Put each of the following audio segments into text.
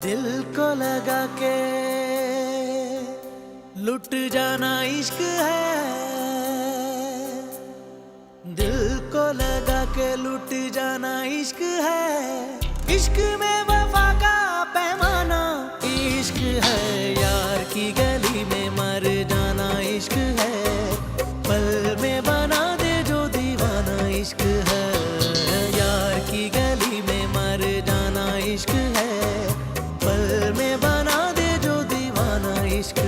दिल को लगा के लुट जाना इश्क है। दिल को लगा के लुट जाना इश्क है। इश्क में वफा का पैमाना इश्क है। यार की गली में मर जाना इश्क है। पल में बना दे जो दीवाना इश्क है। यार की गली में मर जाना इश्क है। पल में बना दे जो दीवाना इश्क है।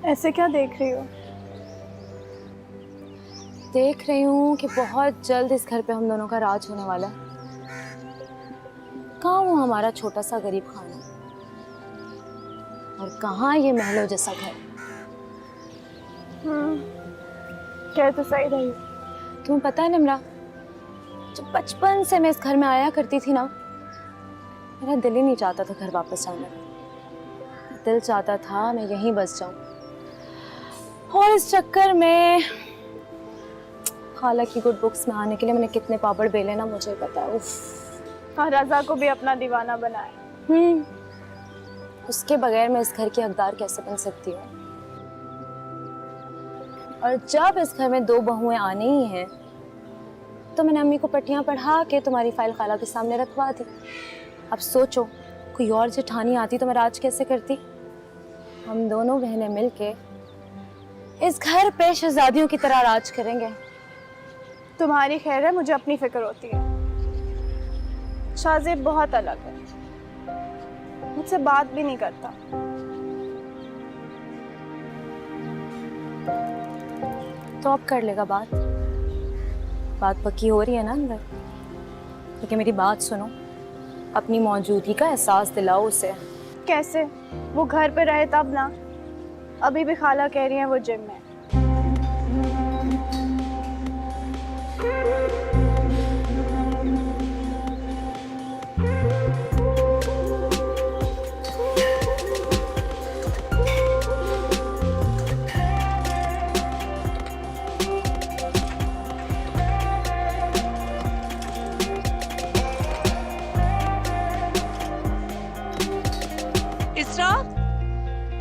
ऐसे क्या देख रही हो? देख रही हूँ कि बहुत जल्द इस घर पे हम दोनों का राज होने वाला है। कहाँ वो हमारा छोटा सा गरीब खाना और कहाँ ये महलों जैसा घर। कह तो सही रही। तुम्हें पता है निम्रा, जब बचपन से मैं इस घर में आया करती थी ना, मेरा दिल ही नहीं चाहता था घर वापस जाने का। दिल चाहता था मैं यहीं बस जाऊं। और इस चक्कर में खाला की गुड बुक्स में आने के लिए मैंने कितने पापड़ बेले ना, मुझे पता है। उफ। हाँ, रजा को भी अपना दीवाना बनाया। उसके बगैर मैं इस घर की हकदार कैसे बन सकती हूँ। और जब इस घर में 2 बहुएं आने ही हैं, तो मैंने अम्मी को पट्टियां पढ़ा के तुम्हारी फाइल खाला के सामने रखवा दी। अब सोचो, कोई और जेठानी आती तो मैं राज कैसे करती। हम दोनों बहनें मिलके इस घर पे शहजादियों की तरह राज करेंगे। तुम्हारी खैर है, मुझे अपनी फिक्र होती है। शाहजेब बहुत अलग है, मुझसे बात भी नहीं करता। तो अब कर लेगा बात। बात पक्की हो रही है ना अंदर। लेकिन मेरी बात सुनो, अपनी मौजूदगी का एहसास दिलाओ उसे। कैसे? वो घर पे रहे तब ना। अभी भी खाला कह रही है वो जिम में। इसरा,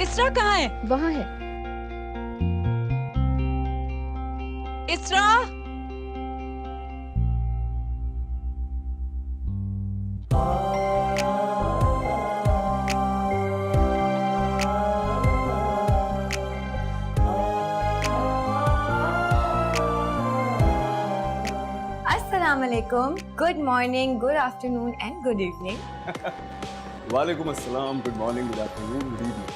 इसरा कहाँ है? वहाँ है। इसरा, अस्सलामुअलैकुम, good morning, good afternoon and good evening. वालेकुम अस्सलाम, good morning, good afternoon, good evening.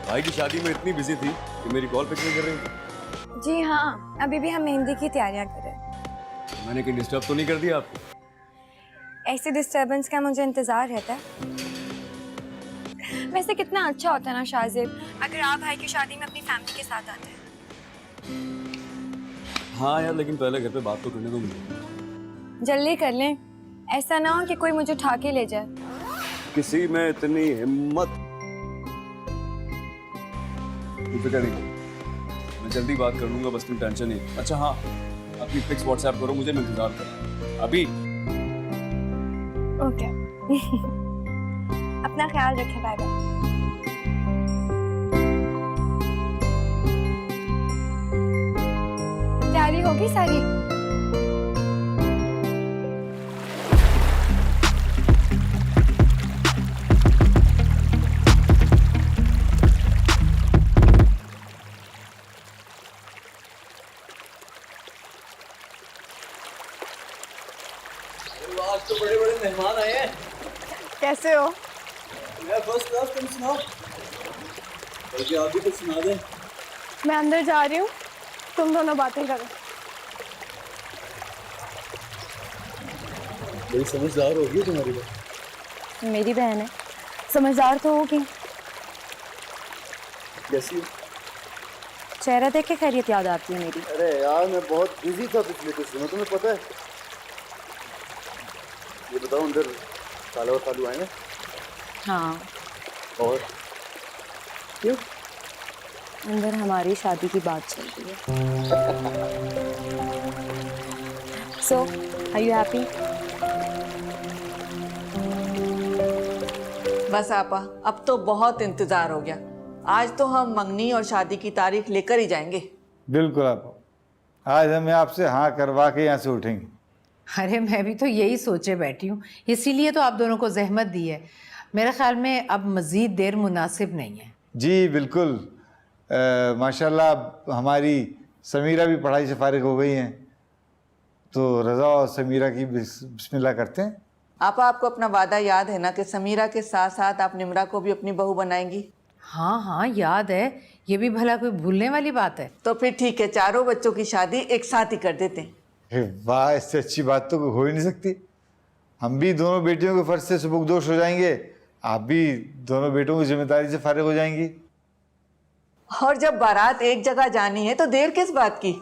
भाई की शादी में इतनी बिजी थी कि मेरी कॉल पिक नहीं कर रही थी। जी हाँ, अभी भी हम मेहंदी की तैयारियां कर रहे हैं। मैंने कहीं डिस्टर्ब तो नहीं कर दिया आपको? ऐसे डिस्टर्बेंस का मुझे इंतजार रहता है। वैसे कितना अच्छा होता है ना शाहजेब, अगर आप भाई की शादी में अपनी फैमिली के साथ आते हैं। हाँ यार, लेकिन पहले घर पे बात तो करने को मुझे। जल्दी कर लें, ऐसा ना हो कि कोई मुझे उठा के ले जाए। किसी में इतनी हिम्मत। फिक्र नहीं, मैं जल्दी बात कर लूंगा, बस तुम टेंशन नहीं। अच्छा हाँ, अपनी पिक्स व्हाट्सएप करो मुझे, मैं इंतजार कर अभी। ओके। अपना ख्याल रखें, बाय बाय। तैयारी होगी सारी? आज तो बड़े बड़े मेहमान आए हैं। कैसे हो? मैं फर्स्ट क्लास, तुम सुनाओ। बल्कि आप भी कुछ सुना दें। मैं अंदर जा रही हूँ, तुम दोनों बातें करो। बड़ी समझदार होगी तुम्हारी बात। मेरी बहन है, समझदार तो होगी। कैसी? चेहरा देख के खैरियत याद आती है मेरी। अरे यार मैं बहुत बिजी था पिछले कुछ दिनों, तुम्हें पता है। ये बताओ अंदर साला और सालू आए हैं? हाँ। और क्यों? अंदर हमारी शादी की बात चल रही है। सो आर यू हैप्पी? बस आपा, अब तो बहुत इंतजार हो गया। आज तो हम मंगनी और शादी की तारीख लेकर ही जाएंगे। बिल्कुल आप, आज हमें आपसे हाँ करवा के यहाँ से उठेंगे। अरे मैं भी तो यही सोचे बैठी हूँ, इसीलिए तो आप दोनों को जहमत दी है। मेरे ख्याल में अब मज़ीद देर मुनासिब नहीं है। जी बिल्कुल। माशाल्लाह अब हमारी समीरा भी पढ़ाई से फारिग हो गई हैं, तो रज़ा और समीरा की बिस्मिल्लाह करते हैं। आपको अपना वादा याद है ना कि समीरा के साथ साथ आप निम्रा को भी अपनी बहू बनाएंगी? हाँ हाँ याद है, ये भी भला कोई भूलने वाली बात है। तो फिर ठीक है, चारों बच्चों की शादी एक साथ ही कर देते हैं। वाह, इससे अच्छी बात तो हो ही नहीं सकती। हम भी दोनों बेटियों के फ़र्ज से सुबुकदोश हो जाएंगे, आप भी दोनों बेटों की जिम्मेदारी से फारिग हो जाएंगी। और जब बारात एक जगह जानी है तो देर किस बात की?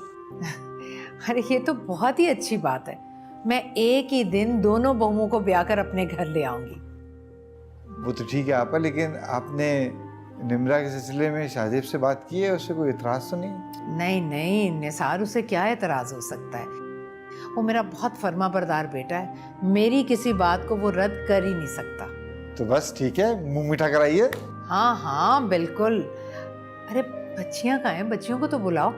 अरे ये तो बहुत ही अच्छी बात है। मैं एक ही दिन दोनों बहुओं को ब्याह कर अपने घर ले आऊंगी। वो तो ठीक है आपा, लेकिन आपने निम्रा के सिलसिले में शाहजेब से बात की है? उससे कोई इतराज़ तो नहीं? नहीं नहीं निसार, उसे क्या एतराज़ हो सकता है। वो मेरा बहुत फर्मा बरदार बेटा है, मेरी किसी बात को वो रद्द कर ही नहीं सकता। तो बस ठीक है, मुंह मीठा कराइए। हाँ हाँ बिल्कुल। अरे बच्चियां कहाँ हैं, बच्चियों को तो बुलाओ।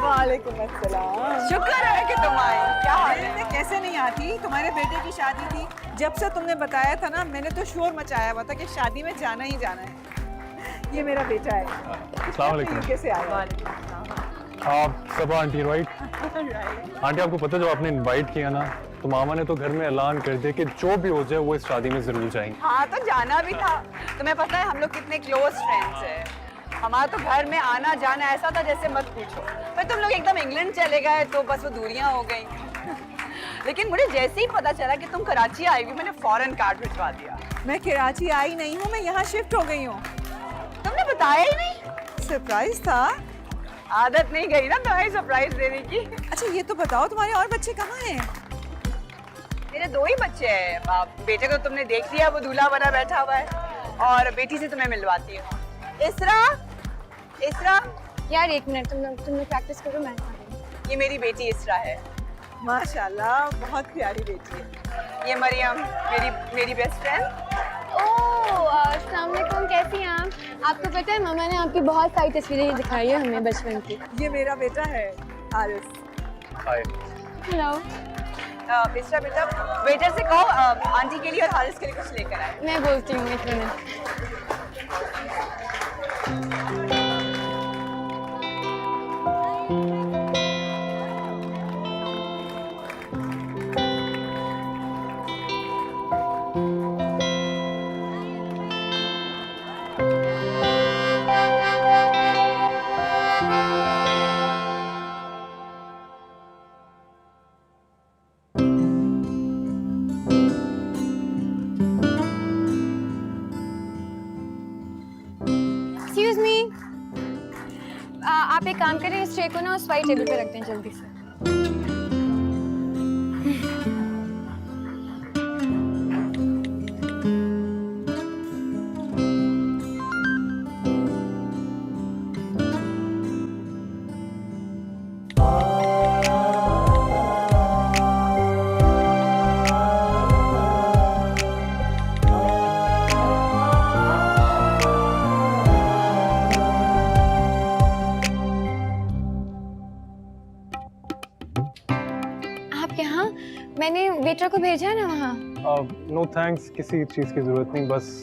वालेकुम अस्सलाम। शुक्र है कि तुम आए। क्या हाल है? मैं कैसे नहीं आती, तुम्हारे बेटे की शादी थी, जब से तुमने बताया था ना मैंने तो शोर मचाया हुआ था कि शादी में जाना ही जाना है। ये मेरा बेटा है। अस्सलाम वालेकुम। यूके से आया। आप सब आंटी राइट? आंटी आपको पता है जब आपने इनवाइट किया ना तो मामा ने तो घर में ऐलान कर दिया कि जो भी हो जाए वो इस शादी में जरूर जाएंगे। हाँ तो जाना भी था। तुम्हें पता है हम लोग कितने क्लोज फ्रेंड्स हैं। हमारा तो घर में आना जाना ऐसा था जैसे मत पूछो। पर तुम लोग एकदम इंग्लैंड चले गए तो बस वो दूरियां हो गई। लेकिन मुझे जैसे ही पता चला कि तुम कराची आई हुई मैंने फौरन कार्ड भिजवा दिया। मैं कराची आई नहीं हूँ, मैं यहाँ शिफ्ट हो गई हूँ। तुमने बताया ही नहीं। सरप्राइज था। आदत नहीं गई ना तुम्हें सरप्राइज देने की। अच्छा ये तो बताओ तुम्हारे और बच्चे कहाँ हैं? मेरे 2 ही बच्चे हैं। बेटे को तुमने देख लिया, वो दूल्हा बना बैठा हुआ है, और बेटी से तुम्हें मिलवाती हूँ। इसरा, इसरा यार एक मिनट, तुम लोग प्रैक्टिस करो, मैं आ रही हूँ। ये मेरी बेटी इसरा है। माशाल्लाह बहुत प्यारी बेटी है। ये मरियम मेरी बेस्ट फ्रेंड। अस्सलाम वालेकुम, कैसी हैं आप? आपको पता है मामा ने आपकी बहुत सारी तस्वीरें दिखाई है हमें बचपन की। ये मेरा बेटा है आरिस। हाय। हेलो। इसरा बेटा वेटर से कहो आंटी के लिए और हारिस के लिए कुछ लेकर आए। मैं बोलती हूँ एक मिनट। एक्सक्यूज मी, आप एक काम करें, इस ट्रे को ना उस वाइट टेबल पे रख दें जल्दी से। मैंने वेटर को भेजा है ना वहाँ। नो थैंक्स, किसी चीज़ की ज़रूरत नहीं, बस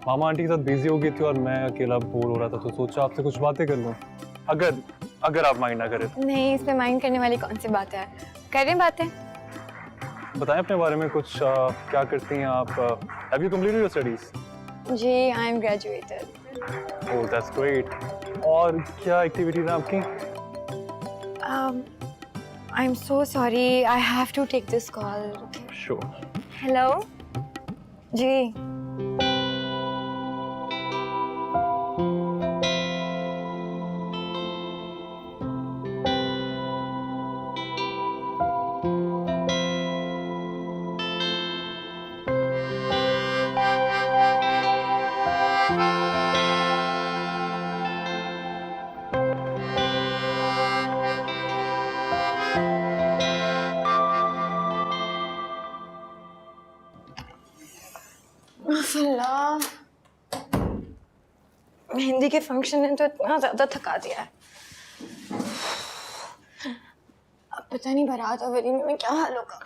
मामा आंटी के साथ बिजी हो गई थी और मैं अकेला बोर हो रहा था तो सोचा आपसे कुछ बातें कर लूँ, अगर आप माइंड ना करें। नहीं, इस पे माइंड करने वाली कौन सी बात है, करें बातें। बताएं अपने बारे में कुछ, क्या करती हैं आप? Have you completed your studies? जी, I am graduated. Oh that's great. और क्या एक्टिविटीज हैं आपकी? I am so sorry, I have to take this call. Sure. Hello जी। मेहंदी के फंक्शन ने तो इतना ज्यादा थका दिया है। अब पता नहीं बारात और वलीमे में क्या हाल होगा।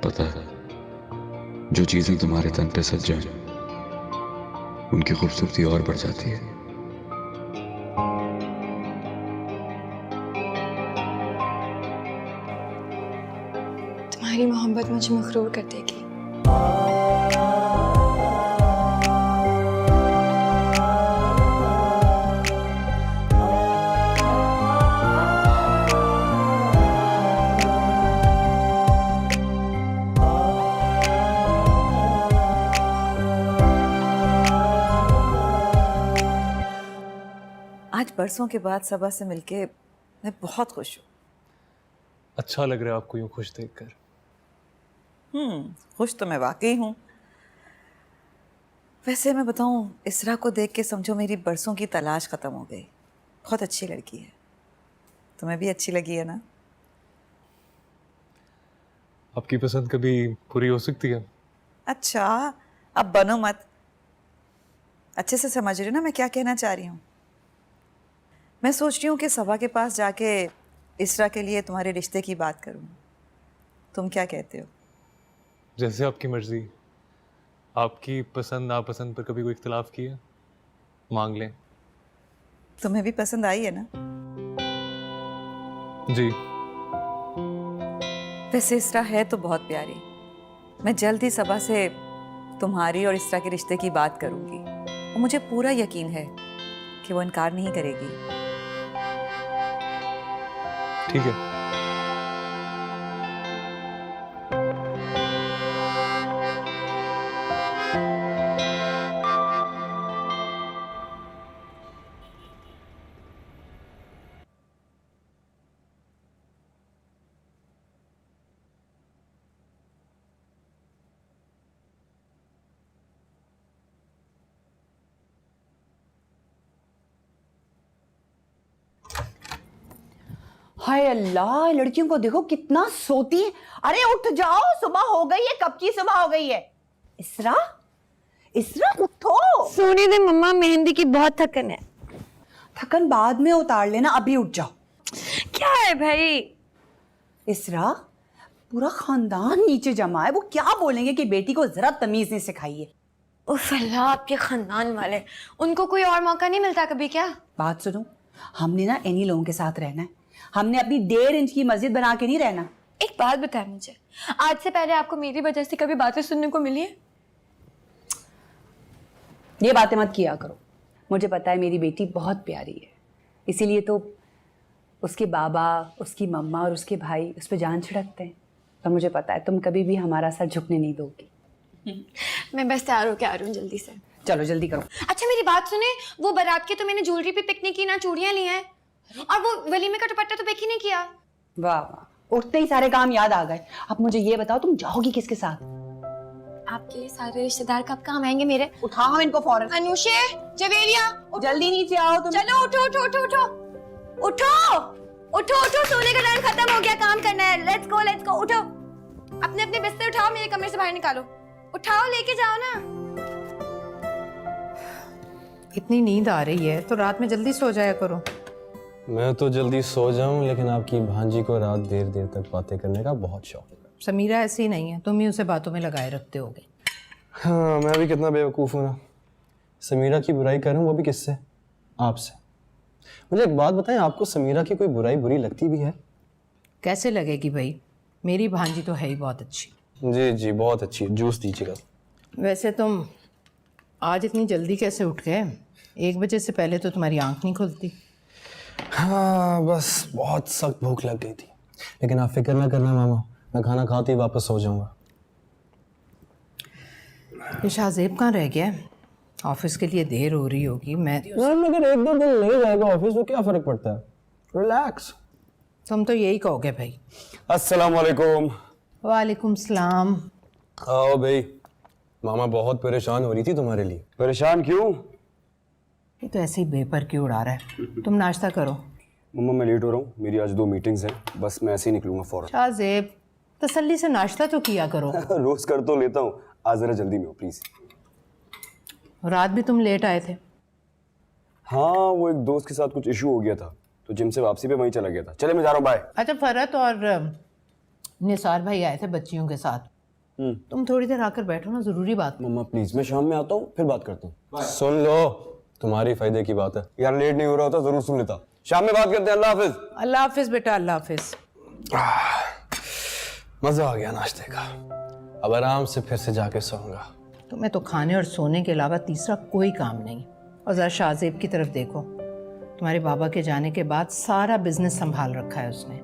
पता है, जो चीजें तुम्हारे तन पे सज जाएं, उनकी खूबसूरती और बढ़ जाती है। तुम्हारी मोहब्बत मुझे मखरूर कर देगी। आज बरसों के बाद सबा से मिलके मैं बहुत खुश हूँ। अच्छा लग रहा है आपको यूँ खुश देखकर। खुश तो मैं वाकई हूँ। वैसे मैं बताऊँ, इसरा को देख के समझो मेरी बरसों की तलाश ख़त्म हो गई। बहुत अच्छी लड़की है। तुम्हें भी अच्छी लगी है ना? आपकी पसंद कभी पूरी हो सकती है। अच्छा, अब बनो मत। अच्छे से समझ रही हो ना मैं क्या कहना चाह रही हूँ? मैं सोच रही हूँ कि सबा के पास जाके इसरा के लिए तुम्हारे रिश्ते की बात करूँ। तुम क्या कहते हो? जैसे आपकी मर्जी। आपकी पसंद नापसंद पर कभी कोई इख्तिलाफ किया? मांग लें। तुम्हें भी पसंद आई है ना? जी। वैसे इसरा है तो बहुत प्यारी। मैं जल्द ही सबा से तुम्हारी और इसरा के रिश्ते की बात करूंगी और मुझे पूरा यकीन है कि वो इनकार नहीं करेगी। ठीक है। हाय अल्लाह, लड़कियों को देखो कितना सोती है। अरे उठ जाओ, सुबह हो गई है, कब की सुबह हो गई है। इसरा, इसरा उठो। सोने दे मम्मा, मेहंदी की बहुत थकन है। थकन बाद में उतार लेना, अभी उठ जाओ। क्या है भाई? इसरा, पूरा खानदान नीचे जमा है, वो क्या बोलेंगे कि बेटी को जरा तमीज नहीं सिखाई है। उफ अल्लाह, आपके खानदान वाले, उनको कोई और मौका नहीं मिलता कभी क्या? बात सुनो, हमने ना इन्हीं लोगों के साथ रहना है। हमने अपनी 1.5 इंच की मस्जिद बना के नहीं रहना। एक बात बताए मुझे, आज से पहले आपको मेरी वजह से कभी बातें सुनने को मिली है? ये बातें मत किया करो। मुझे पता है मेरी बेटी बहुत प्यारी है, इसीलिए तो उसके बाबा, उसकी मम्मा और उसके भाई उस पर जान छिड़कते हैं। और मुझे पता है तुम कभी भी हमारा सर झुकने नहीं दोगी। मैं बस तैयार होके आ रही हूँ जल्दी से। चलो जल्दी करो। अच्छा मेरी बात सुने, वो बारात के तो मैंने ज्वेलरी पे पिकनिक की ना, चूड़ियां ली हैं, और वो वलीमे का दुपट्टा तो बेक ही नहीं किया। वाह वाह, उठते ही सारे काम याद आ गए। अब मुझे ये बताओ, तुम जाओगी किसके साथ? आपके सारे रिश्तेदार कब काम आएंगे मेरे? उठाओ इनको फौरन। अनुषे, जवेरिया, जल्दी नीचे आओ तुम। चलो उठो उठो उठो उठो उठो उठो उठो, सोने का टाइम खत्म हो गया, काम करना है। लेट्स गो उठो, अपने अपने बिस्तर उठाओ, मेरे कमरे से बाहर निकालो। उठाओ, लेके जाओ ना। इतनी नींद आ रही है तो रात में जल्दी सो जाया करो। मैं तो जल्दी सो जाऊं, लेकिन आपकी भांजी को रात देर देर तक बातें करने का बहुत शौक है। समीरा ऐसी नहीं है, तुम ही उसे बातों में लगाए रखते होगे। हाँ, मैं भी कितना बेवकूफ़ हूँ ना। समीरा की बुराई करूँ, वो भी किससे? आपसे। मुझे एक बात बताएं, आपको समीरा की कोई बुराई बुरी लगती भी है? कैसे लगेगी भाई, मेरी भांजी तो है ही बहुत अच्छी। जी जी, बहुत अच्छी है। जूस दीजिएगा। वैसे तुम आज इतनी जल्दी कैसे उठ गए? 1 बजे से पहले तो तुम्हारी आंख नहीं खुलती। हाँ, बस बहुत सख्त भूख लग गई थी। लेकिन आप फिक्र ना करना मामा, मैं खाना खाते ही वापस सो जाऊंगा। ये शाहजेब कहाँ रह गया है? ऑफिस के लिए देर हो रही होगी। मैं मैम, अगर 1-2 दिन नहीं जाएगा ऑफिस तो क्या फ़र्क पड़ता है? रिलैक्स। तुम तो यही कहोगे भाई। अस्सलाम वालेकुम। वालेकुम सलाम। आओ भाई। मामा बहुत परेशान हो रही थी तुम्हारे लिए। परेशान क्यों? ये तो ऐसे ही बेपर क्यों उड़ा रहा है। तुम नाश्ता करो। मम्मा मैं लेट हो रहा हूँ, मेरी आज 2 मीटिंग्स हैं, बस मैं ऐसे ही निकलूंगा फौरन। शाहजेब, तसल्ली से नाश्ता तो किया करो। रोज कर तो लेता हूँ, आज जरा जल्दी में हो प्लीज। रात भी तुम लेट आए थे। हाँ, वो एक दोस्त के साथ कुछ इशू हो गया था तो जिम से वापसी पे वहीं चला गया था। चले मैं जा रहा हूँ, बाय। अच्छा, फरत और निसार भाई आए थे बच्चियों के साथ। तुम थोड़ी देर आकर बैठो ना, जरूरी बात। मम्मा प्लीज, मैं शाम में आता हूँ, फिर बात करता हूँ। सुन लो, तुम्हारी फायदे की बात है। यार लेट नहीं हो रहा होता जरूर सुन लेता। शाम में बात करते हैं। अल्लाह हाफिज। अल्लाह हाफिज बेटा, अल्लाह हाफिज। मजा आ गया नाश्ते का। अब आराम से फिर से जाके सोऊंगा। तुम्हें तो खाने और सोने के अलावा तीसरा कोई काम नहीं। और जरा शाहजेब की तरफ देखो, तुम्हारे बाबा के जाने के बाद सारा बिजनेस संभाल रखा है उसने,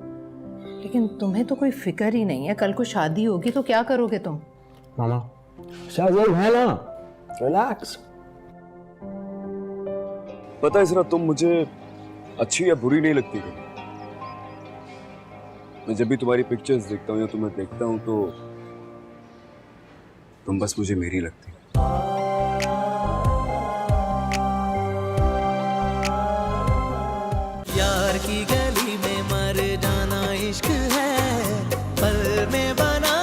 लेकिन तुम्हें तो कोई फिक्र ही नहीं है। कल को शादी होगी तो क्या करोगे तुम? मामा, शाहजेब है ना, रिलैक्स। पता है इसरा, तुम मुझे अच्छी या बुरी नहीं लगती। मैं जब भी तुम्हारी पिक्चर्स देखता हूँ या तुम्हें देखता हूँ तो तुम बस मुझे मेरी लगती। यार की गली में मर जाना इश्क है, पल में बना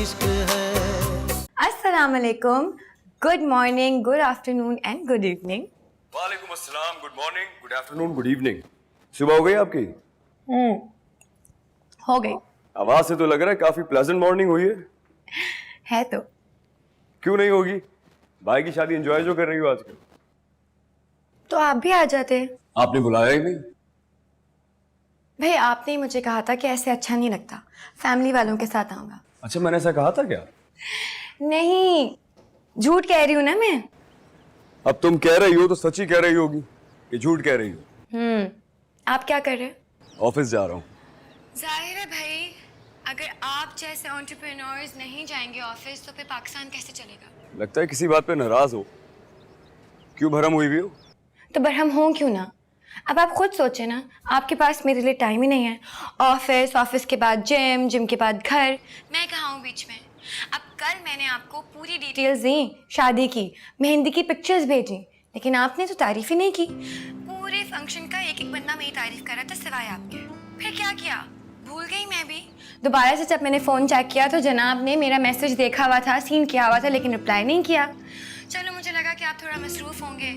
इश्क है। अस्सलाम वालेकुम, good morning, good afternoon and good evening. वालेकुम अस्सलाम, good morning, good afternoon, good evening. सुबह हो गई आपकी? हो गई। आवाज से तो लग रहा है काफी प्लेजेंट मॉर्निंग हुई है तो क्यों नहीं होगी? भाई की शादी एंजॉय जो कर रही हो आजकल। तो आप भी आ जाते। आपने बुलाया ही नहीं। भाई आपने ही मुझे कहा था कि ऐसे अच्छा नहीं लगता, फैमिली वालों के साथ आऊंगा। अच्छा, मैंने ऐसा कहा था क्या? नहीं, झूठ कह रही हूँ ना मैं। अब तुम कह रही हो तो सच ही कह रही होगी कि झूठ कह रही हो। आप क्या कर रहे हैं? ऑफिस जा रहा हूँ। जाहिर है भाई, अगर आप जैसे एंटरप्रेन्योर्स नहीं जाएंगे ऑफिस तो फिर पाकिस्तान कैसे चलेगा? लगता है किसी बात पे नाराज हो। क्यों भरम हुई हो? तो बरहम हो क्यों ना। अब आप खुद सोचें ना, आपके पास मेरे लिए टाइम ही नहीं है। ऑफिस, ऑफिस के बाद जिम, जिम के बाद घर, मैं कहाँ हूँ बीच में। अब कल मैंने आपको पूरी डिटेल्स दी शादी की, मेहंदी की पिक्चर्स भेजी, लेकिन आपने तो तारीफ ही नहीं की। पूरे फंक्शन का एक एक बंदा मेरी तारीफ कर रहा था सिवाय आपके। फिर क्या किया? भूल गई मैं भी। दोबारा से जब मैंने फ़ोन चेक किया तो जनाब ने मेरा मैसेज देखा हुआ था, सीन किया हुआ था, लेकिन रिप्लाई नहीं किया। चलो मुझे लगा कि आप थोड़ा मसरूफ़ होंगे,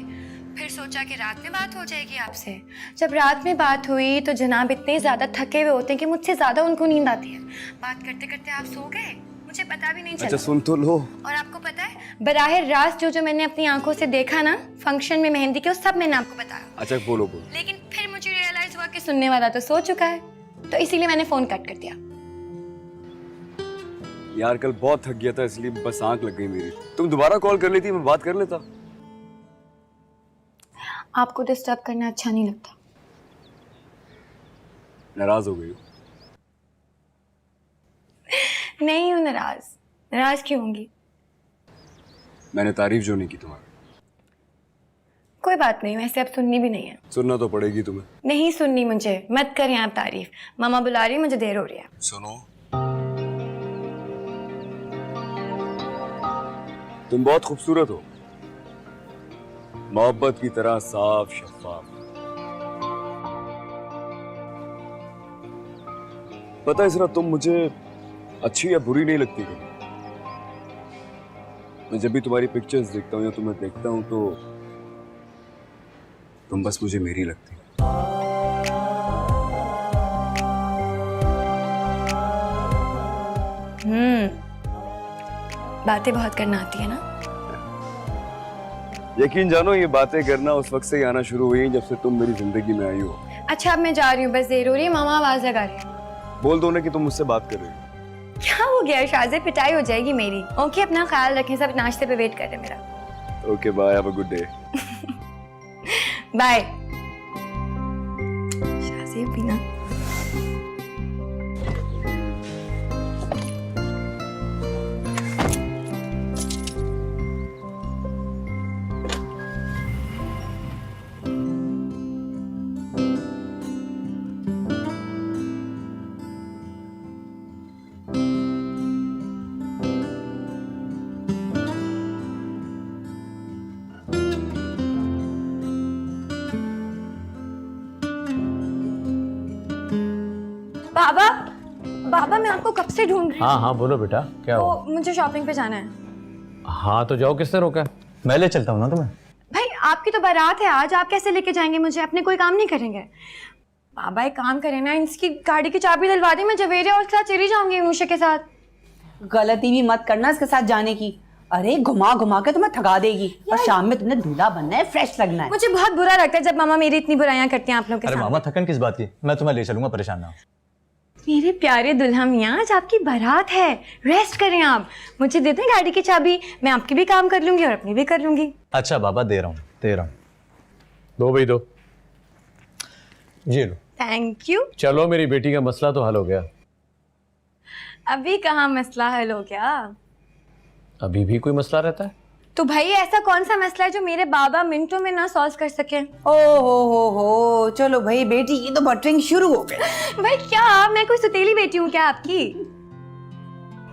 फिर सोचा कि रात में बात हो जाएगी आपसे। जब रात में बात हुई तो जनाब इतने ज़्यादा थके हुए होते हैं कि मुझसे ज़्यादा उनको नींद आती है। बात करते करते आप सो गए, मुझे पता भी नहीं चला। अच्छा सुन तो लो। और आपको पता है, बराह रास्त जो मैंने अपनी आंखों से देखा ना फंक्शन में मेहंदी के, वो सब मैंने आपको बताया। अच्छा बोलो। लेकिन फिर मुझे रियलाइज हुआ कि सुनने वाला तो सो चुका है, तो इसीलिए मैंने फ़ोन कट कर दिया। यार कल बहुत थक गया था इसलिए बस आंख लग गई मेरी। तुम दोबारा कॉल कर लेती, मैं बात कर लेता। आपको डिस्टर्ब करना अच्छा नहीं लगता। नाराज हो गई हो? नहीं हूँ नाराज। नाराज क्यों होंगी? मैंने तारीफ जो नहीं की तुम्हारी। कोई बात नहीं, वैसे अब सुननी भी नहीं है। सुनना तो पड़ेगी तुम्हें। नहीं सुननी मुझे, मत करें आप तारीफ। मामा बुला रही है, मुझे देर हो रही है। सुनो, तुम बहुत खूबसूरत हो, मोहब्बत की तरह साफ शफाफ। पता है इसरा, तुम मुझे अच्छी या बुरी नहीं लगती कभी। मैं जब भी तुम्हारी पिक्चर्स देखता हूँ या तुम्हें देखता हूँ तो तुम बस मुझे मेरी लगती। बातें बहुत करना आती है ना। यकीन जानो, ये बातें करना उस वक्त से ही आना शुरू हुई जब से तुम मेरी जिंदगी में आई हो। अच्छा अब मैं जा रही हूँ, बस देर हो रही है। मामा आवाज लगा रहे हैं। बोल दो ना कि तुम मुझसे बात कर रही हो। क्या हो गया शाज़े, पिटाई हो जाएगी मेरी। ओके, अपना ख्याल रखें, सब नाश्ते पे वेट कर रहे हैं मेरा। Okay bye, have a good day. Bye. शाज़े भी ना। बाबा, बाबा मैं आपको कब से ढूंढ रही हूँ। हाँ हाँ बोलो बेटा, क्या हो? तो मुझे शॉपिंग पे जाना है। हाँ तो जाओ, किसने रोका? मैं ले चलता हूँ ना तुम्हें। भाई आपकी तो बारात है आज, आप कैसे लेके जाएंगे मुझे? अपने कोई काम नहीं करेंगे? बाबा एक काम करें ना, इसकी गाड़ी की चाबी दिलवा दी, मैं जवेरिया और उसके साथ चली जाऊंगी, अनुषा के साथ। गलती भी मत करना इसके साथ जाने की। अरे घुमा घुमा के तुम्हें थका देगी, और शाम में तुमने दूल्हा बनना है, फ्रेश लगना है। मुझे बहुत बुरा लगता है जब मामा मेरी इतनी बुराइयां करती हैं आप लोग के अरे साथ। मामा थकन किस बात की, मैं तुम्हें ले चलूंगा, परेशान ना हो। मेरे प्यारे दुल्हा मियाँ, आज आपकी बारात है, रेस्ट करें आप। मुझे दे दें गाड़ी की चाबी, मैं आपकी भी काम कर लूंगी और अपनी भी कर लूंगी। अच्छा बाबा, दे रहा हूँ। दो भाई दो, ये लो। Thank you. चलो मेरी बेटी का मसला तो हल हो गया। अभी कहाँ मसला हल हो गया? अभी भी कोई मसला रहता है? तो भाई ऐसा कौन सा मसला है जो मेरे बाबा मिनटों में ना सॉल्व कर सके? हो चलो भाई, बेटी की तो बटरिंग शुरू हो गई। भाई क्या मैं कोई सुतेली बेटी हूँ क्या आपकी?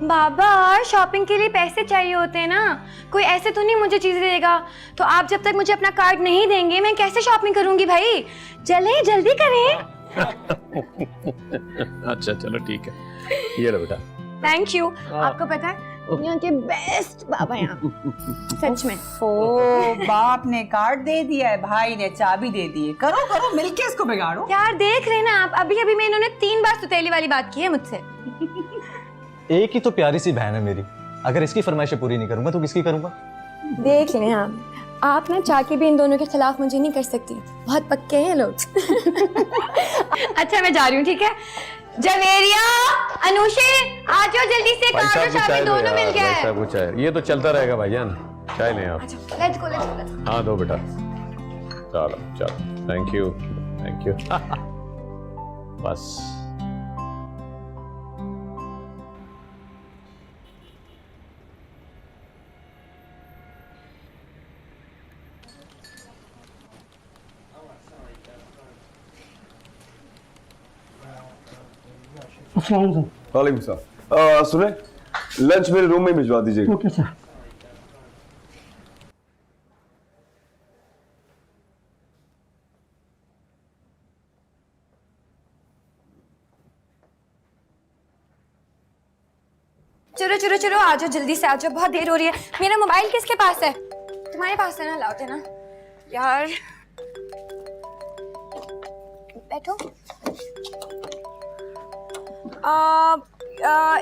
बाबा शॉपिंग के लिए पैसे चाहिए होते हैं ना, कोई ऐसे तो नहीं मुझे चीजें देगा। तो आप जब तक मुझे अपना कार्ड नहीं देंगे मैं कैसे शॉपिंग करूंगी भाई? चलें जल्दी करें। अच्छा चलो ठीक है, ये लो बेटा। Thank you. आपको पता है दुनिया के बेस्ट बाबा यहाँ, सच में। ओ बाप ने कार्ड दे दिया है, भाई ने चाबी दे दी है। करो करो मिलके इसको बिगाड़ो। यार देख रहे ना आप, अभी अभी में इन्होंने 3 बार सुतेली वाली बात की है मुझसे। एक ही तो प्यारी सी बहन है मेरी, अगर इसकी फरमाइशें पूरी नहीं करूंगा तो किसकी करूंगा? देख लें आप ना चाह के भी इन दोनों के खिलाफ मुझे नहीं कर सकती, बहुत पक्के हैं लोग। अच्छा मैं जा रही हूँ, ठीक है? जवेरिया, अनुषे, आ जाओ जल्दी से, कार और चाबी दोनों मिल गया है। कुछ है, ये तो चलता रहेगा भाईजान, चाय लें आप। Let's go let's go. हाँ दो बेटा, चलो चलो, थैंक यू थैंक यू। बस वालेकुम सलाम। सुने, लंच मेरे रूम में भिजवा दीजिएगा। Okay sir. चलो चलो चलो आ जाओ जल्दी से, आ जाओ, बहुत देर हो रही है। मेरा मोबाइल किसके पास है? तुम्हारे पास है ना, लाओ देना यार। बैठो।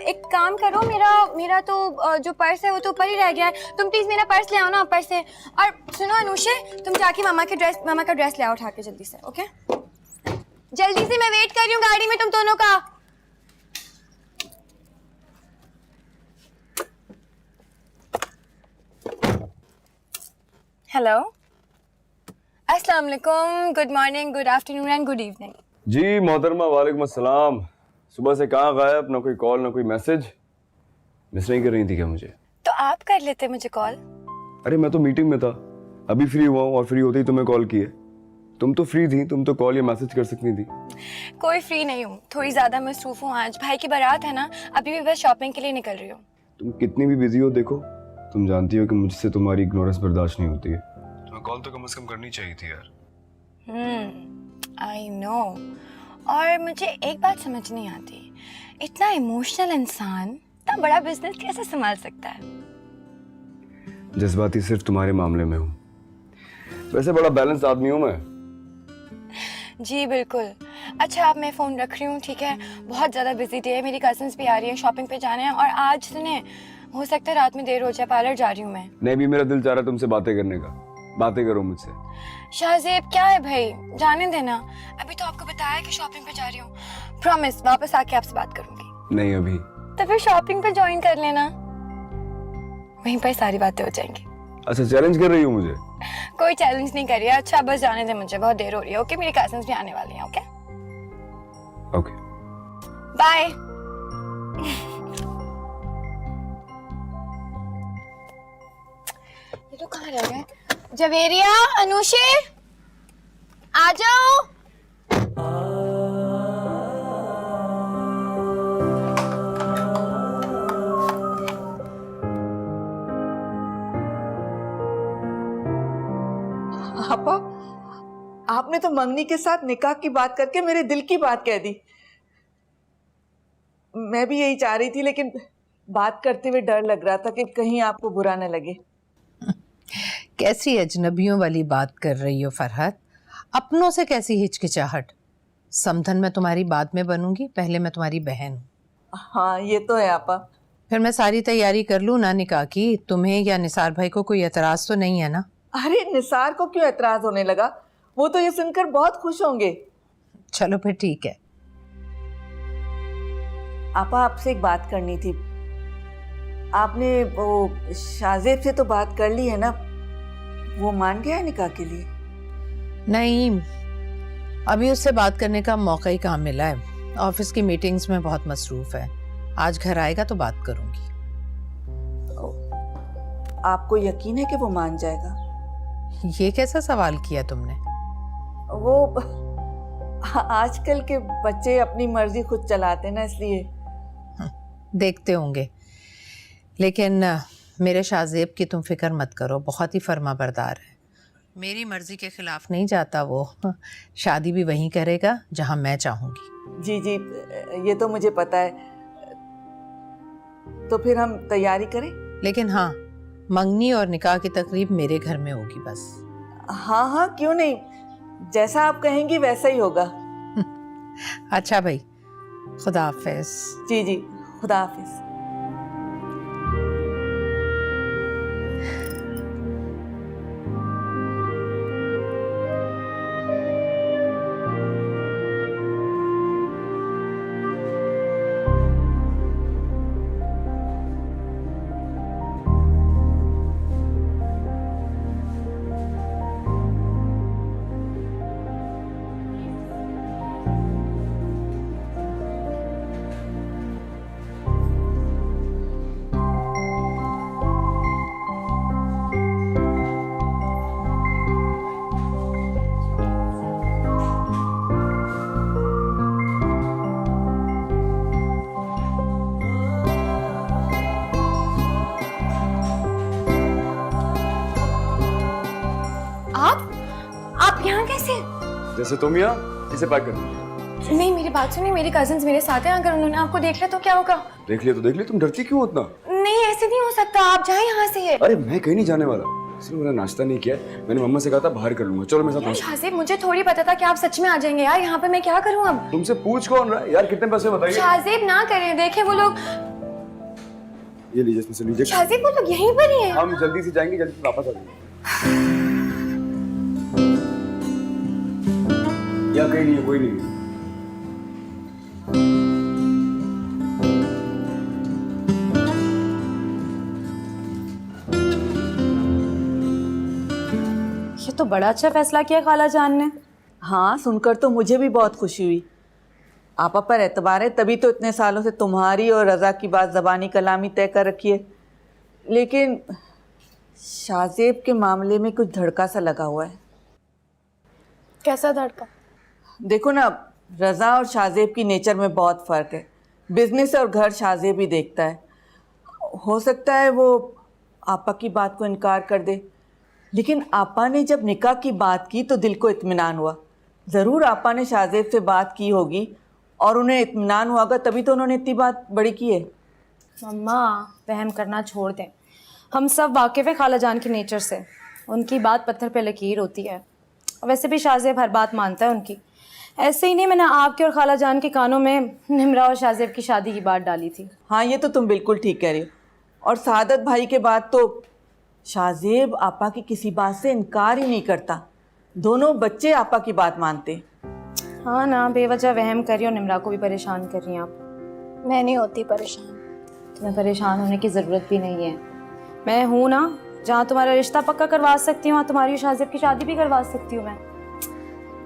एक काम करो, मेरा तो जो पर्स है वो तो ऊपर ही रह गया है, तुम प्लीज मेरा पर्स ले आओ ना ऊपर से। और सुनो अनुषे, तुम जाके मामा का ड्रेस ले आओ उठा के जल्दी से, ओके? जल्दी से, मैं वेट कर रही हूँ गाड़ी में तुम दोनों का। हेलो, अस्सलाम वालेकुम, good morning, good afternoon and good evening. जी मोहतरमा, वालेकुम अस्सलाम। सुबह से कहाँ गायब, ना कोई कॉल ना कोई मैसेज। मिस नहीं कर रही थी क्या मुझे? तो आप कर लेते मुझे कॉल। अरे मैं तो मीटिंग में था, अभी फ्री हुआ हूँ और फ्री होते ही तुम्हें कॉल किए। तुम तो फ्री थी, तुम तो कॉल या मैसेज कर सकती थी। कोई फ्री नहीं हूँ, थोड़ी ज्यादा मसरूफ हूँ। आज भाई की बारात है ना, अभी भी बस शॉपिंग के लिए निकल रही हूँ। तुम कितनी भी बिजी हो, देखो तुम जानती हो कि मुझसे तुम्हारी इग्नोरेंस बर्दाश्त नहीं होती है। तुम्हें कॉल तो कम से कम करनी चाहिए थी यार। I know. और मुझे एक बात समझ नहीं आती, इतना इमोशनल इंसान इतना बड़ा बिजनेस कैसे संभाल सकता है? जज्बाती सिर्फ तुम्हारे मामले में हूँ, वैसे बड़ा बैलेंस आदमी हूँ मैं। जी बिल्कुल। अच्छा अब मैं फ़ोन रख रही हूँ, ठीक है? बहुत ज़्यादा बिजी डे है, मेरी कजिन्स भी आ रही हैं, शॉपिंग पे जाने हैं। और आज सुने, हो सकता है रात में देर हो जाए, पार्लर जा रही हूँ मैं। नहीं भी मेरा दिल चाह रहा है तुमसे बातें करने का, बातें करो मुझसे। शाहजेब क्या है भाई, जाने देना। अभी तो आपको बताया कि शॉपिंग पे जा रही हूँ। प्रॉमिस वापस आके आपसे बात करूंगी। नहीं अभी। तो फिर शॉपिंग पे ज्वाइन कर लेना, वहीं पर सारी बातें हो जाएंगी। अच्छा चैलेंज कर रही हो मुझे? कोई चैलेंज नहीं करिए। अच्छा बस जाने दे मुझे, बहुत देर हो रही है। ओके, मेरी कजिन्स भी आने वाली हैं। Okay okay bye. ये तो कहाँ रह गए? जवेरिया, अनुषे, आ जाओ। आपा, आपने तो मंगनी के साथ निकाह की बात करके मेरे दिल की बात कह दी। मैं भी यही चाह रही थी, लेकिन बात करते हुए डर लग रहा था कि कहीं आपको बुरा न लगे। कैसी अजनबियों वाली बात कर रही हो फरहत? अपनों से कैसी हिचकिचाहट? समधन मैं तुम्हारी बाद में बनूंगी, पहले मैं तुम्हारी बहन हूँ। हाँ ये तो है आपा। फिर मैं सारी तैयारी कर लूँ ना निकाह की? तुम्हें या निसार भाई को कोई एतराज तो नहीं है ना? अरे निसार को क्यों एतराज होने लगा? वो तो ये सुनकर बहुत खुश होंगे। चलो फिर ठीक है। आपा आपसे एक बात करनी थी। आपने वो शाहजेब से तो बात कर ली है ना? वो मान गया है निकाह के लिए? नहीं, अभी उससे बात करने का मौका ही कहाँ मिला है। ऑफिस की मीटिंग्स में बहुत मसरूफ है। आज घर आएगा तो बात करूंगी। आपको यकीन है कि वो मान जाएगा? ये कैसा सवाल किया तुमने? वो आजकल के बच्चे अपनी मर्जी खुद चलाते हैं ना, इसलिए। देखते होंगे, लेकिन मेरे शाहजेब की तुम फिक्र मत करो, बहुत ही फर्मा बरदार है। मेरी मर्जी के खिलाफ नहीं जाता वो। शादी भी वहीं करेगा जहां मैं चाहूंगी। जी जी, ये तो मुझे पता है। तो फिर हम तैयारी करें? लेकिन हाँ, मंगनी और निकाह की तकरीब मेरे घर में होगी बस। हाँ हाँ, क्यों नहीं, जैसा आप कहेंगी वैसा ही होगा। अच्छा भाई, खुदा हाफिज। जी जी, खुदा हाफिज। आप यहाँ कैसे? जैसे तुम यहाँ, इसे पैक कर दो। नहीं, मेरी बात सुनिए, मेरे कजिन्स मेरे साथ हैं, अगर उन्होंने आपको देख लिया तो क्या होगा? देख लिया तो देख लिया, तुम डरती क्यों उतना? नहीं, ऐसे नहीं हो सकता, आप जाए यहाँ से। अरे मैं कहीं नहीं जाने वाला, इसलिए मैंने नाश्ता नहीं किया। मैंने मम्मा से कहा था बाहर कर लूंगा। चलो मेरे साथ। शाहज़ेब, मुझे थोड़ी पता था कि आप सच में आ जाएंगे यार, यहाँ पे मैं क्या करूँ अब? तुमसे पूछ कौन रहा है यार, कितने पैसे बताइए। शाहज़ेब ना करें, देखें वो लोग। ये लीजिए, इसमें से लीजिए। शाहज़ेब, वो लोग यहीं पर ही हैं। हम जल्दी से जाएंगे, जल्दी से वापस आ जाएंगे। या कहीं नहीं है, कोई नहीं है। ये तो बड़ा अच्छा फैसला किया खाला जान ने। हाँ, सुनकर तो मुझे भी बहुत खुशी हुई। आपा पर एतबार है, तभी तो इतने सालों से तुम्हारी और रज़ा की बात ज़बानी कलामी तय कर रखी है। लेकिन शाहज़ेब के मामले में कुछ धड़का सा लगा हुआ है। कैसा धड़का? देखो ना, रज़ा और शाहज़ेब की नेचर में बहुत फ़र्क है। बिजनेस और घर शाहज़ेब ही देखता है। हो सकता है वो आपा की बात को इनकार कर दे, लेकिन आपा ने जब निकाह की बात की तो दिल को इत्मीनान हुआ। ज़रूर आपा ने शाहज़ेब से बात की होगी और उन्हें इत्मीनान हुआ, तभी तो उन्होंने इतनी बात बड़ी की है। मम्मा, वहम करना छोड़ दें। हम सब वाकिफ़ हैं खाला जान के नेचर से। उनकी बात पत्थर पे लकीर होती है। वैसे भी शाहज़ेब हर बात मानता है उनकी। ऐसे ही नहीं, मैंने आपके और खाला जान के कानों में निमरा और शाहज़ेब की शादी की बात डाली थी। हाँ, ये तो तुम बिल्कुल ठीक कह रही हो। और सादत भाई के बाद तो शाहज़ेब आपा की किसी बात से इनकार ही नहीं करता। दोनों बच्चे आपा की बात मानते। हाँ ना, बेवजह वहम कर रही हो, निमरा को भी परेशान कर रही हैं आप। मैं नहीं होती परेशान। तुम्हें परेशान होने की ज़रूरत भी नहीं है। मैं हूँ ना, जहाँ तुम्हारा रिश्ता पक्का करवा सकती हूँ, वहाँ तुम्हारी शाहज़ेब की शादी भी करवा सकती हूँ मैं।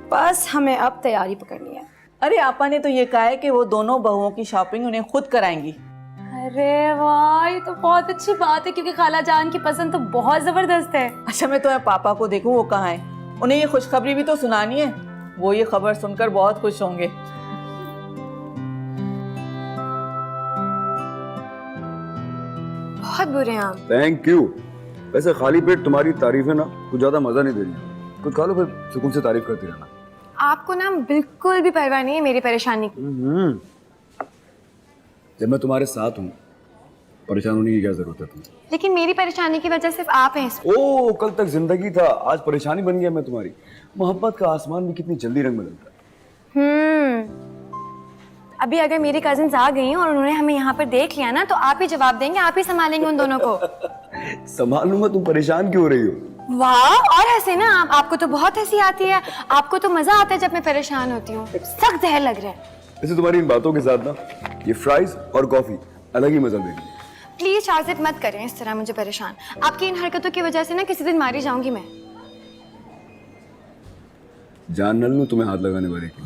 बस हमें अब तैयारी पकड़नी है। अरे आपा ने तो ये कहा है कि वो दोनों बहुओं की शॉपिंग उन्हें खुद कराएंगी। अरे वाह, ये तो बहुत अच्छी बात है, क्योंकि खाला जान की पसंद तो बहुत ज़बरदस्त है। अच्छा, मैं तुम्हें पापा को देखूं, वो कहाँ है? उन्हें ये खुशखबरी भी तो सुनानी है। वो ये खबर सुनकर बहुत खुश होंगे। बहुत बुरे हैं आप। Thank you. वैसे खाली पेट तुम्हारी तारीफें ना कुछ ज्यादा मजा नहीं दे रही। कुछ खा लो, फिर सुकून से तारीफ करती रहना। आपको ना बिल्कुल भी परवाह नहीं है मेरी परेशानी की। जब मैं तुम्हारे साथ हूँ, परेशान होने की क्या जरूरत है तुम्हें? लेकिन मेरी परेशानी की वजह सिर्फ आप हैं। ओ, कल तक जिंदगी था, आज परेशानी बन गया मैं तुम्हारी। मोहब्बत का आसमान भी कितनी जल्दी रंग बदलता है। अभी अगर मेरी कजिन्स आ गई और उन्होंने हमें यहाँ पर देख लिया ना, तो आप ही जवाब देंगे, आप ही संभालेंगे उन दोनों को। संभाल लूंगा, तुम परेशान क्यों हो रही हो? वाह, और हंसे ना आप। आपको तो बहुत हंसी आती है। आपको तो मजा आता है जब मैं परेशान होती हूँ। सख्त जहर लग रहा है। वैसे तुम्हारी इन बातों के साथ ना ये फ्राइज और कॉफी अलग ही मजा देगी। प्लीज शाहज़ेब, मत करें इस तरह मुझे परेशान। आपकी इन हरकतों की वजह से ना किसी दिन मारी जाऊंगी मैं। जान न लूं तुम्हें हाथ लगाने वाले की।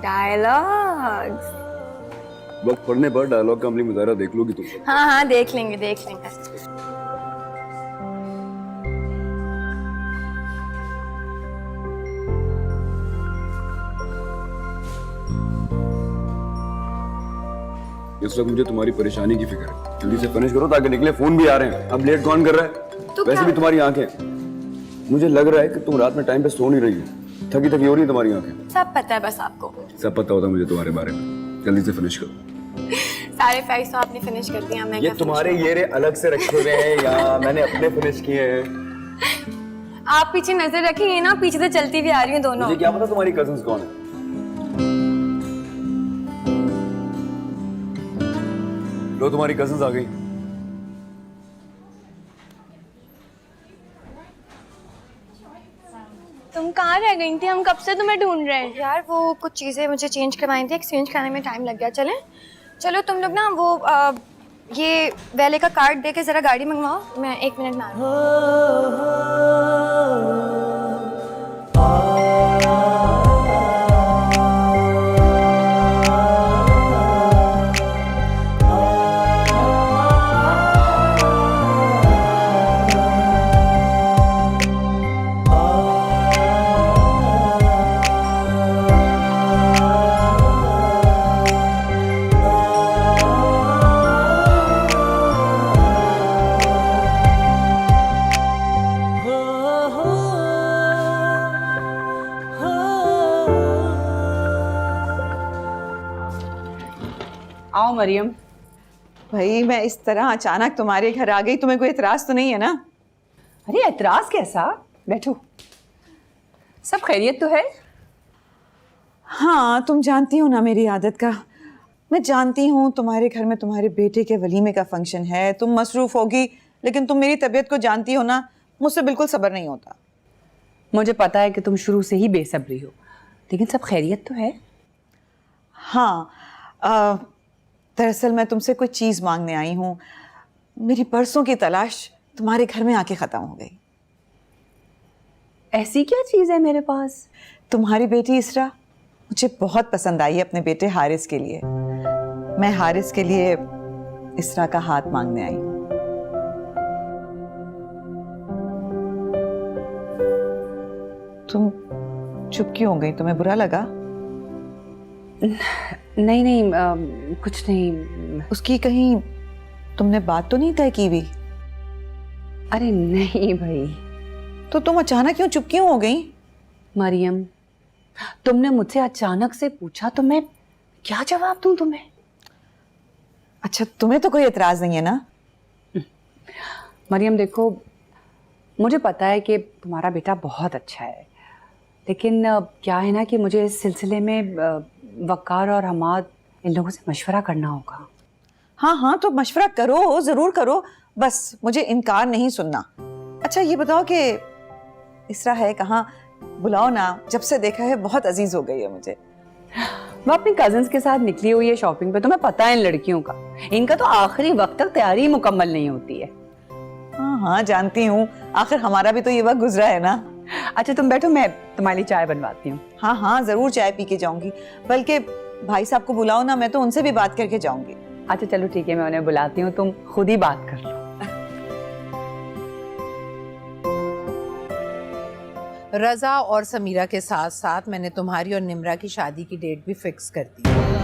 डायलॉग्स। वक्त पढ़ने पर डायलॉग का अमली मुजाहरा देख लोगी तुम। हाँ हाँ, देख लेंगे देख लेंगे। इस वक्त मुझे तुम्हारी परेशानी की फिक्र है। जल्दी से फिनिश करो ताकि निकले। फोन भी आ रहे हैं। अब लेट कौन कर रहा है? तो वैसे भी तुम्हारी आंखें, मुझे लग रहा है कि तुम रात में टाइम पे सो नहीं रही हो। थकी थकी हो रही है तुम्हारी आंखें? सब पता है बस आपको। सब पता होता मुझे तुम्हारे बारे में। जल्दी से फिनिश करो। सारे फैक्ट्स तो आपने फिनिश कर दिया, मैं ये क्या तुम्हारे ये अलग से रखे हुए हैं या मैंने अपने फिनिश किए हैं? आप पीछे नजर रखिए ना, पीछे से चलती हुई आ रही हैं दोनों। मुझे क्या पता तुम्हारी कजिन्स कौन है। लो तुम्हारी कजिन्स आ गई। तुम कहाँ रह गई थी? हम कब से तुम्हें ढूंढ रहे हैं। यार वो कुछ चीज़ें मुझे चेंज करवानी थी, एक्सचेंज कराने में टाइम लग गया। चलें चलो तुम लोग ना वो ये वैले का कार्ड दे के ज़रा गाड़ी मंगवाओ, मैं 1 मिनट में आ रही हूँ। आओ मरियम। भाई मैं इस तरह अचानक तुम्हारे घर आ गई, तुम्हें कोई एतराज तो नहीं है ना? अरे एतराज कैसा, बैठो। सब खैरियत तो है? हाँ तुम जानती हो ना मेरी आदत का। मैं जानती हूँ तुम्हारे घर में तुम्हारे बेटे के वलीमे का फंक्शन है, तुम मसरूफ़ होगी, लेकिन तुम मेरी तबीयत को जानती हो ना, मुझसे बिल्कुल सब्र नहीं होता। मुझे पता है कि तुम शुरू से ही बेसब्री हो, लेकिन सब खैरियत तो है? हाँ दरअसल मैं तुमसे कोई चीज़ मांगने आई हूँ। मेरी परसों की तलाश तुम्हारे घर में आके ख़त्म हो गई। ऐसी क्या चीज़ है मेरे पास? तुम्हारी बेटी इसरा मुझे बहुत पसंद आई है अपने बेटे हारिस के लिए। मैं हारिस के लिए इसरा का हाथ मांगने आई हूँ। तुम चुप क्यों हो गई? तुम्हें बुरा लगा? नहीं नहीं कुछ नहीं। उसकी कहीं तुमने बात तो नहीं तय की भी? अरे नहीं भाई। तो तुम अचानक क्यों चुप क्यों हो गई? मरियम तुमने मुझसे अचानक से पूछा तो मैं क्या जवाब दूं तुम्हें? अच्छा तुम्हें तो कोई एतराज नहीं है ना? मरियम देखो, मुझे पता है कि तुम्हारा बेटा बहुत अच्छा है, लेकिन क्या है ना कि मुझे इस सिलसिले में वक़ार और हमाद इन लोगों से मशवरा करना होगा। हाँ हाँ तो मशवरा करो, ज़रूर करो, बस मुझे इनकार नहीं सुनना। अच्छा ये बताओ कि इसरा है कहाँ? बुलाओ ना, जब से देखा है बहुत अजीज हो गई है मुझे। वो अपनी कजिन्स के साथ निकली हुई है शॉपिंग पे। तुम्हें पता है इन लड़कियों का, इनका तो आखिरी वक्त तक तैयारी मुकम्मल नहीं होती है। हाँ हाँ जानती हूँ, आखिर हमारा भी तो ये वक्त गुजरा है ना। अच्छा तुम बैठो, मैं तुम्हारे लिए चाय बनवाती हूँ। हाँ हाँ जरूर चाय पी के जाऊंगी, बल्कि भाई साहब को बुलाओ ना, मैं तो उनसे भी बात करके जाऊंगी। अच्छा चलो ठीक है, मैं उन्हें बुलाती हूँ, तुम खुद ही बात कर लो। रज़ा और समीरा के साथ साथ मैंने तुम्हारी और निम्रा की शादी की डेट भी फिक्स कर दी।